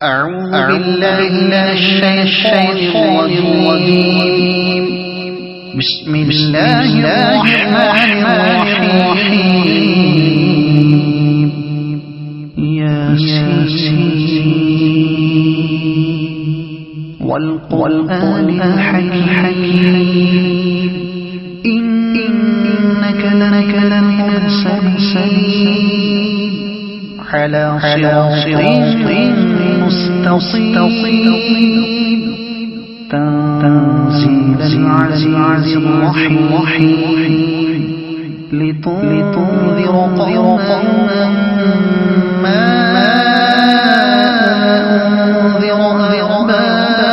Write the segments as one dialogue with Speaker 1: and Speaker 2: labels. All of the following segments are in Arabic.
Speaker 1: أعوذ بالله من الشيطان الرجيم. بسم الله الرحمن الرحيم. ياسين والقرآن الحكيم إنك لمرسلين على صراط مستقيم تنزيل العزيز الرحيم لتنذر قوما ما أنذر آباءهم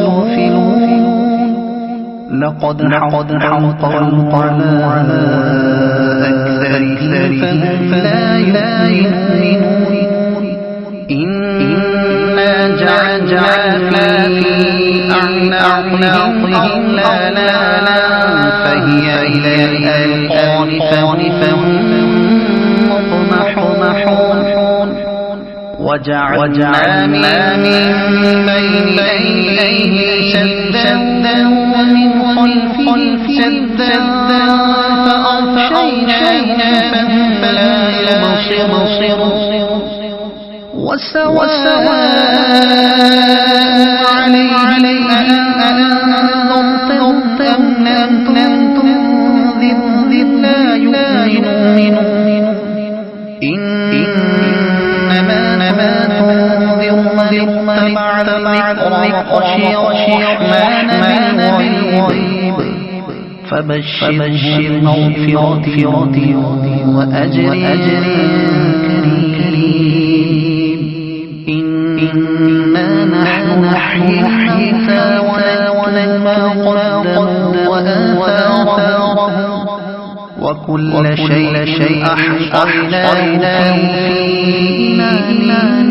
Speaker 1: غافلون لقد حق القول على أكثرهم فلا يؤمنون إنا جعلنا في أعناقهم لا فهي إلى الأذقان فهم مقمحون وجعلنا من بين أيديهم سدا ومن خلفهم سدا فأغشيناهم فلا يبصرون وسواء عليهم أأنذرتهم أم لم تنذر لا يؤمنون إنما تنذر من اتبع الذكر وخشي الرحمن بالغيب فبشره بمغفرة وأجر كريم إنا نحن نحيي الموتى ونكتب ما قدموا وآثارهم وكل شيء أحصيناه في إمام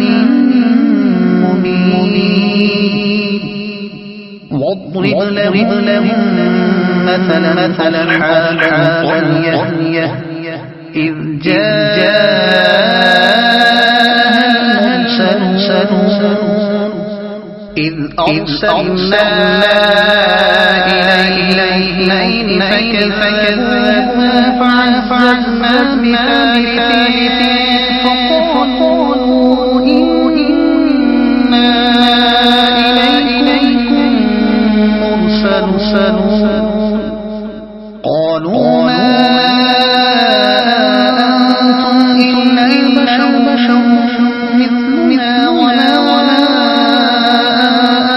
Speaker 1: مبين واضرب لهم مثلا أصحاب القرية إذ جاءها المرسلون إذ أرسلنا إليهم فكذبوها فعززنا بثالث فقالوا إنا إليكم مرسلون قالوا ما أنتم إلا بشر مثلنا ولا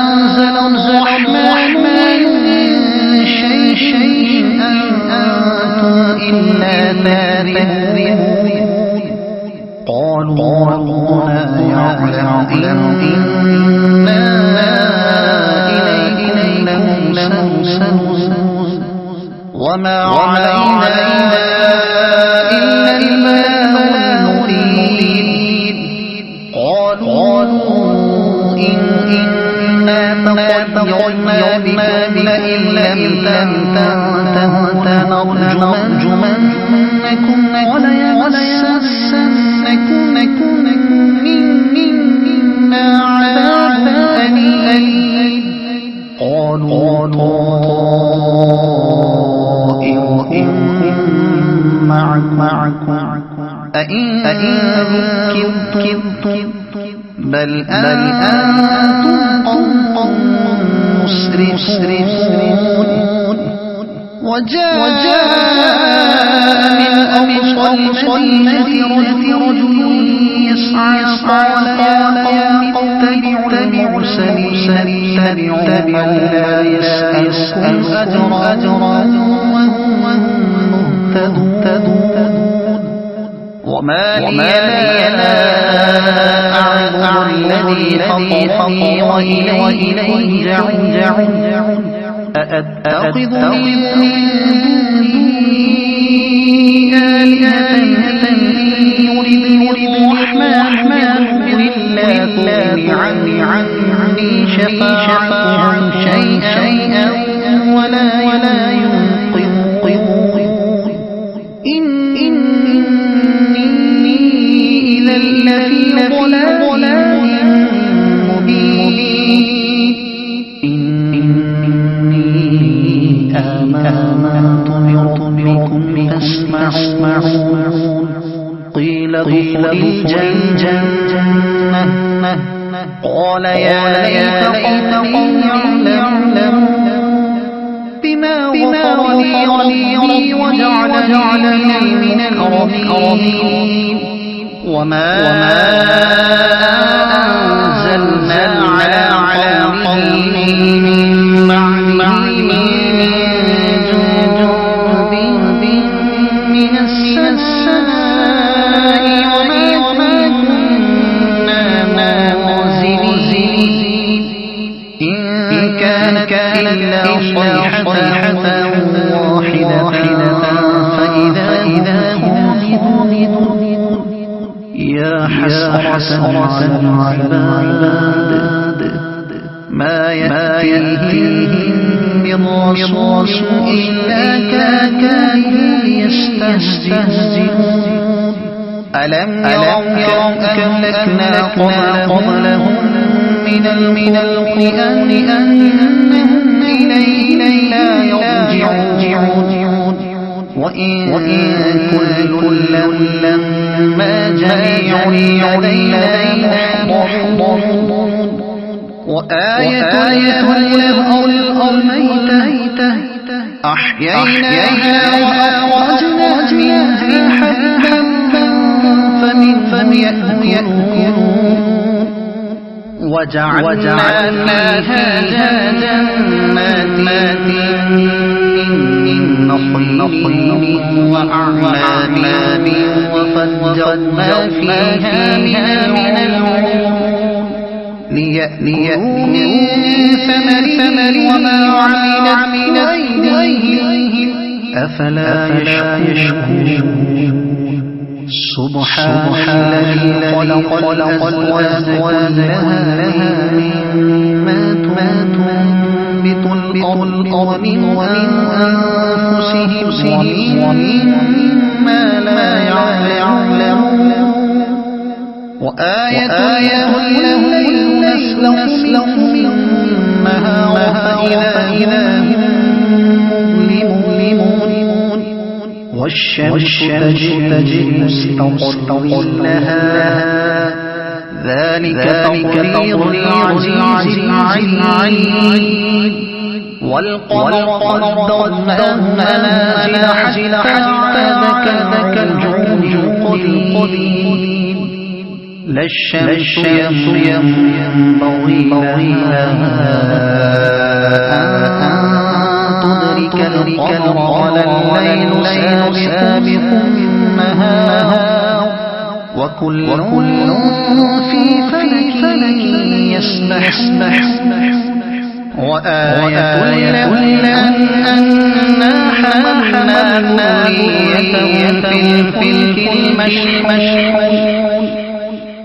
Speaker 1: أنزل الرحمن من شيء أنتم إلا تكذبون قالوا ربنا يعلم إنا إليكم لمرسلون وما علينا إلا البلاغ المبين قالوا إنا تطيرنا بكم لئن لم تنتهوا لنرجمنكم وليمسنكم منا عذاب أليم قالوا معكم أئن ذكرتم بل أنتم قوم مسرفون وجاء من أقصى المدينة رجل يسعى قال يا قوم اتبعوا المرسلين اتبعوا من لا يسألكم أجرا وهم مهتدون وما لي لا أعبد الذي خلقني وإليه يرجعون أأتخذ من دونه آلهة يريد الرحمن بضر لا تغني عني شفاعتهم شيئا ولا ينقذون إني لفي ضلال مبين إني آمنت بربكم فاسمعون قيل ادخل الجنة قال يا ليت قومي يعلمون بما غفر لي ربي وجعلني من المكرمين وما أنزلنا على قومه من بعده من جند من السماء وما كنا منزلين إن كانت إلا صيحة واحدة فإذا هم خامدون يا حسرة على العباد ما يأتيهم من رسول إلا كانوا يستهزئون ألم يروا كم أهلكنا قبلهم من القرون أنهم إليه لا يرجعون وإن كل لما جميع لدينا محضرون وآية لهم الميتة أحييناها وأخرجنا منها حبا فمنهم يأكلون وجعلنا فيها جنات من نخيل وأعناب وفجرنا فيها من العيون ليأكلوا من ثمر وما عملت أيديهم أفلا يشكرون سبحان الذي خلق الأزواج كلها مما تنبت الأرض ومن أنفسهم ومما لا يعلمون وآية لهم الليل نسلخ منه النهار فإذا هم مظلمون والشمس تجري مستقر لها ذلك تقدير العزيز العليم والقمر قدرناه منازل حتى ذاك الجوج القديم لا الشمس ينبغي لها تدرك القمر ولا الليل سابق النهار وكل في فلك يسبح وآية لهم أنا حملنا ذريتهم في الفلك المشحون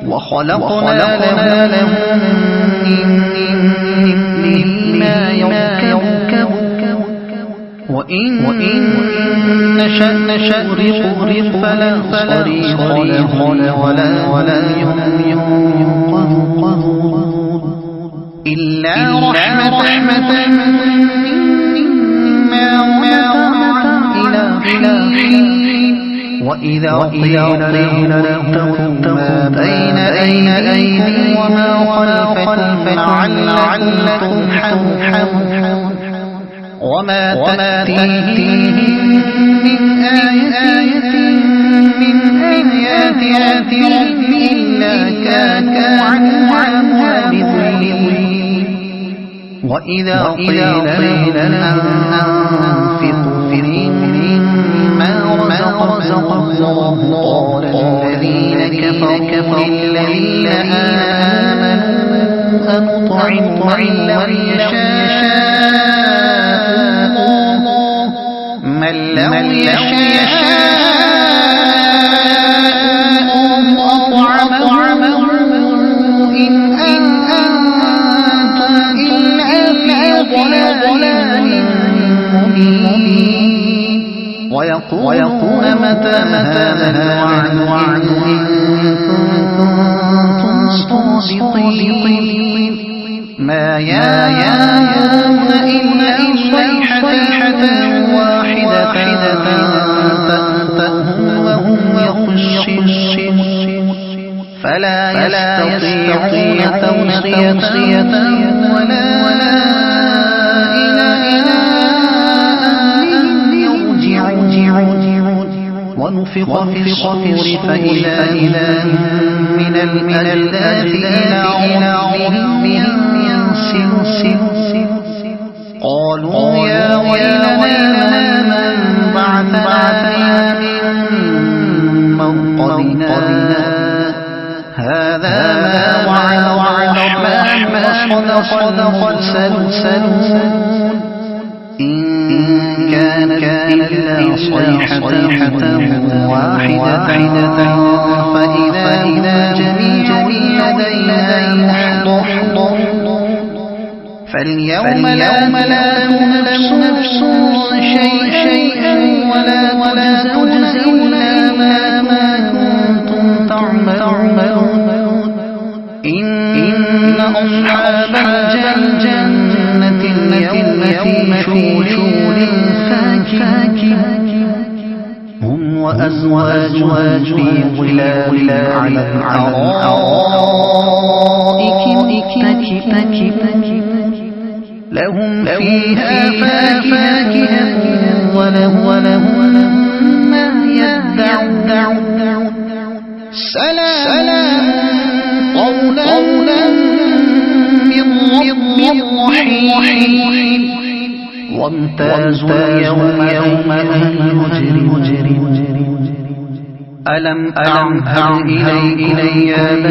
Speaker 1: وخلقنا لهم من ما يركبون وإن نشأ نغرق فلا صريخ لهم ولا ينقذون إلا رحمة منا إلى حين وإذا قيل لهم اتقوا ما بين أيديكم وما خلفكم لعلكم ترحمون وما تأتيهم من آية من آيات ربهم إلا كانوا عنها معرضين وإذا قيل لهم أنفقوا مما رزق الله قال الذين كفروا للذين آمنوا أنطعم من لو يشاء أطعمه إن أنتم إلا في ضلال مبين ويقولون متى هذا الوعد إن يأمرون إلا صيحة واحدة تأتهم وهم يخشون فلا يستطيعون توصية ولا إلى أهلهم يرجعون ونفخ في الصور فإذا من الأجداث إلى ربهم ينسلون قالوا يا ويلنا من بعثنا من مرقدنا هذا ما وعد الرحمن وصدق المرسلون إن كانت إلا صيحة واحدة فإذا جميع لدينا محضر فاليوم لا تملك نفس شيئا ولا تجزون ما كنتم تعملون إن أصحاب الجنة اليوم في شغل فاكهة هم وأزواجهم في ظلال على الأرائك لهم فيها فاكهة ولهم ما يدعون سلام قولا من رب رحيم وامتازوا اليوم المجرمون ألم أعهد إلي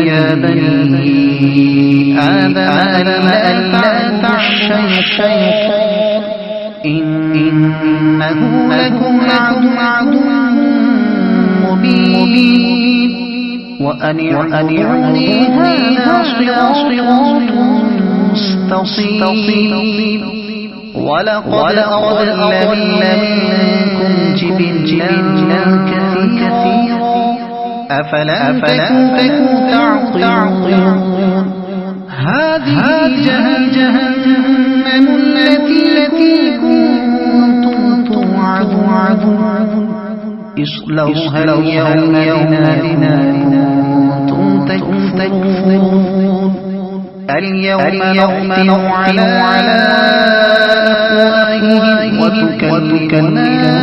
Speaker 1: يا بني آدم ألا تعبدوا الشيطان إنه لكم عدو مبين وأن اعبدوني هذا صراط مستقيم ولقد أضل منكم جبلا كثيرا أفلم تكونوا تعقلون هذه جهنم التي كنتم توعدون اصلوها اليوم بما كنتم تكفرون اليوم نختم على أفواههم وتكلمنا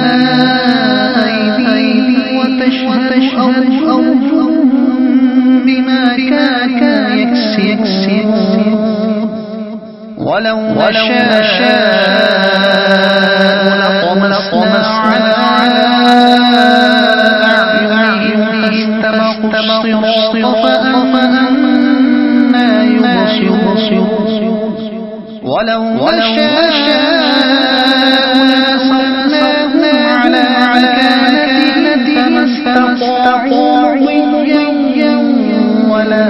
Speaker 1: أيديهم وتشهد أرجلهم بما كانوا يكسبون ولو نشاء لطمسنا على أعينهم فاستبقوا الصراط فأنا يبصرون ولو نشاء لمسخناهم على مكانتهم فاستطاعوا عطيا ولا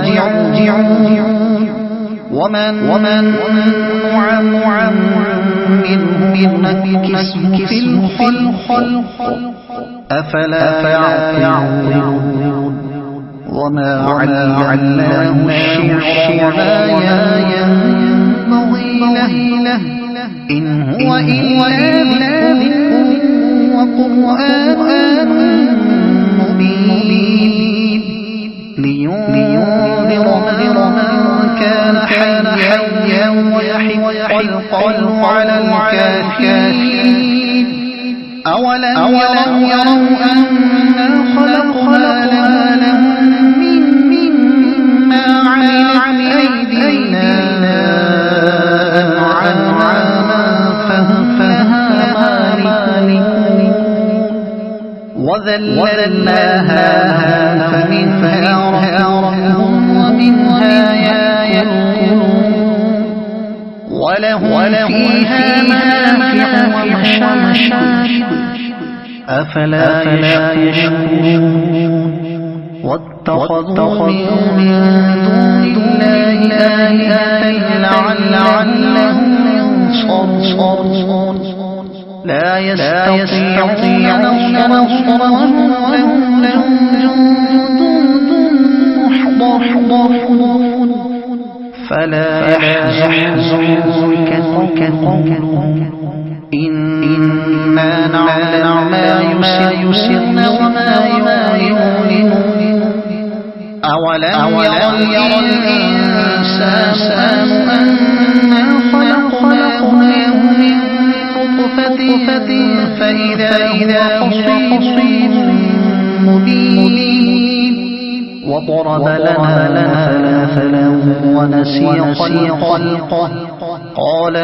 Speaker 1: يرجعون ومن نعمره نكسه في الخلق أفلا يعقلون وما علمناه الشعر وما ينبغي له إن هو إلا ذكر وقرآن مبين لينذر من كان حيا ويحق القول على الكافرين أولم يروا أنا خلقنا لهم مما عملت أيدينا أنعاما فهم لها مالكون وذللناها فمنها ركوبهم ومنها يأكلون ولهم فيها منافع ومشارب أفلا يشكرون واتخذوا من دون الله آلهة لعلهم ينصرون لا يستطيعون نصرهم وهم لهم جند محضرون فلا يحزنك قولهم إنا نعلم ما يسرون وما يعلنون أولم يرى الإنسان أنا خلقناه من نطفة فإذا هو خصيم مبين وضرب لنا مثلا ونسي خلقه قال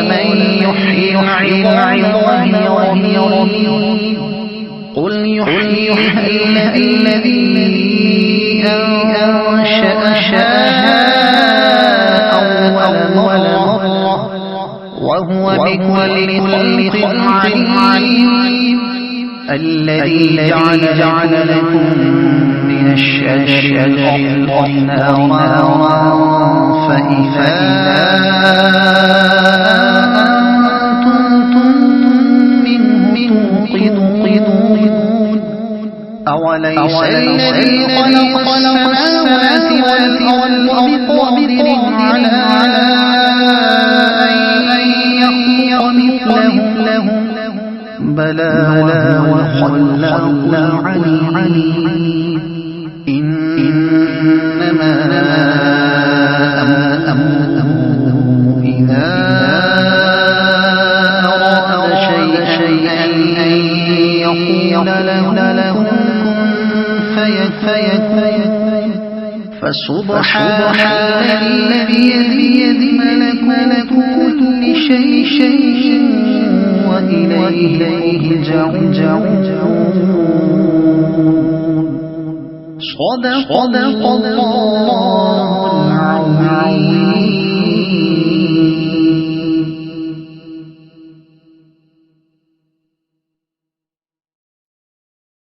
Speaker 1: من يحيي العظام وهي رميم قل يحييها الذي أنشأها أول مرة وهو بكل خلق عليم الذي جعل لكم من الشجر الأخضر نارا فإذا أنتم منه توقدون أوليس الذي خلق السماوات والأرض بقادر على أن يخلق مثلهم بلى وهو العليم إنما أمره إذا أراد شيئا أن يقول له فيكون فسبحان الذي بيده ملكوت كل شيء وإليه ترجعون صدق الله